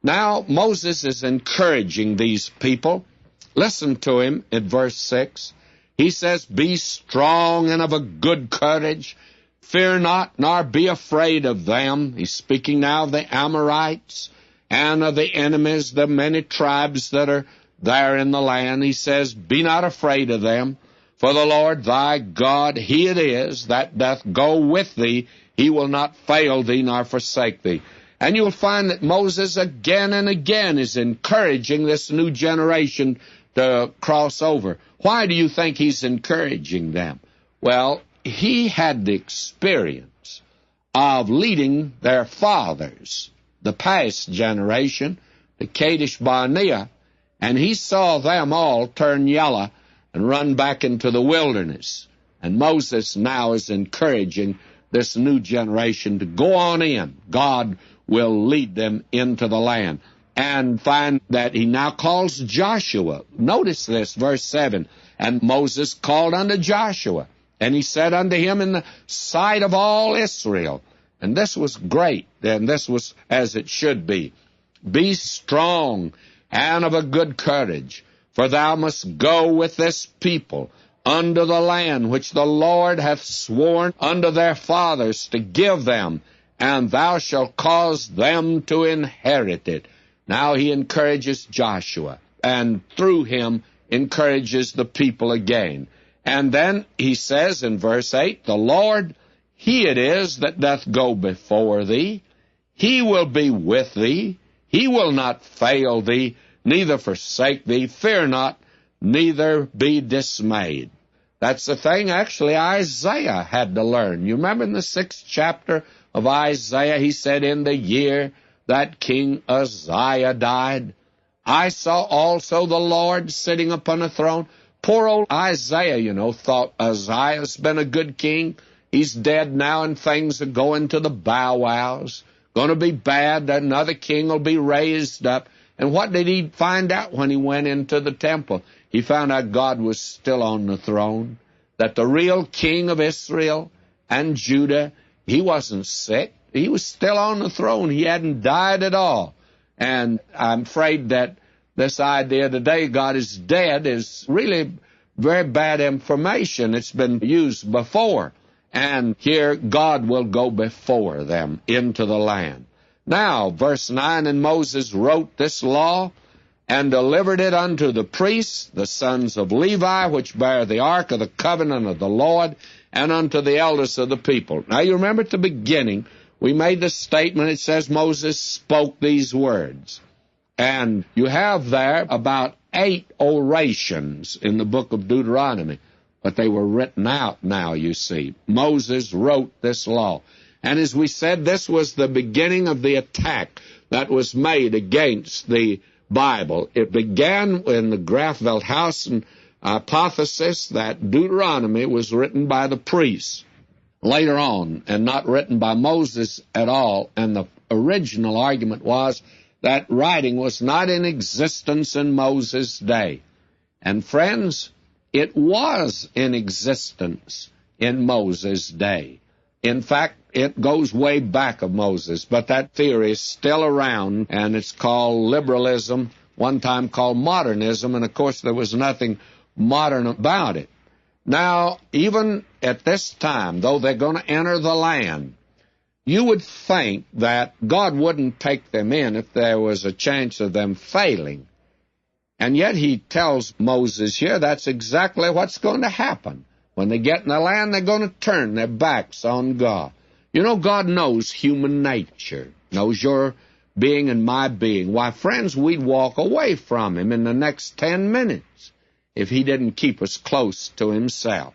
Now, Moses is encouraging these people. Listen to him in verse 6. He says, "Be strong and of a good courage. Fear not, nor be afraid of them." He's speaking now of the Amorites and of the enemies, the many tribes that are there in the land. He says, "Be not afraid of them, for the Lord thy God, he it is that doth go with thee. He will not fail thee nor forsake thee." And you'll find that Moses again and again is encouraging this new generation to cross over. Why do you think he's encouraging them? Well, he had the experience of leading their fathers, the past generation, to Kadesh Barnea, and he saw them all turn yellow and run back into the wilderness. And Moses now is encouraging this new generation to go on in. God will lead them into the land. And find that he now calls Joshua. Notice this, verse 7. "And Moses called unto Joshua, and he said unto him in the sight of all Israel." And this was great, and this was as it should be. "Be strong and of a good courage, for thou must go with this people unto the land which the Lord hath sworn unto their fathers to give them, and thou shalt cause them to inherit it." Now he encourages Joshua, and through him encourages the people again. And then he says in verse 8, "The Lord, he it is that doth go before thee. He will be with thee. He will not fail thee, neither forsake thee. Fear not, neither be dismayed." That's the thing actually Isaiah had to learn. You remember in the 6th chapter of Isaiah, he said, "In the year that King Uzziah died, I saw also the Lord sitting upon a throne." Poor old Isaiah, thought Uzziah's been a good king. He's dead now, and things are going to the bow-wows. Going to be bad. Another king will be raised up. And what did he find out when he went into the temple? He found out God was still on the throne, that the real king of Israel and Judah, he wasn't sick. He was still on the throne. He hadn't died at all. And I'm afraid that this idea today God is dead is really very bad information. It's been used before. And here God will go before them into the land. Now, verse 9, "And Moses wrote this law and delivered it unto the priests, the sons of Levi, which bear the ark of the covenant of the Lord, and unto the elders of the people." Now, you remember at the beginning, we made the statement, it says Moses spoke these words. And you have there about 8 orations in the book of Deuteronomy, but they were written out now, you see. Moses wrote this law. And as we said, this was the beginning of the attack that was made against the Bible. It began in the Grafveldhausen hypothesis that Deuteronomy was written by the priests later on and not written by Moses at all. And the original argument was that writing was not in existence in Moses' day. And friends, it was in existence in Moses' day. In fact, it goes way back of Moses, but that theory is still around, and it's called liberalism, one time called modernism, and of course there was nothing modern about it. Now, even at this time, though they're going to enter the land, you would think that God wouldn't take them in if there was a chance of them failing. And yet he tells Moses here that's exactly what's going to happen. When they get in the land, they're going to turn their backs on God. You know, God knows human nature, knows your being and my being. Why, friends, we'd walk away from him in the next 10 minutes if he didn't keep us close to himself.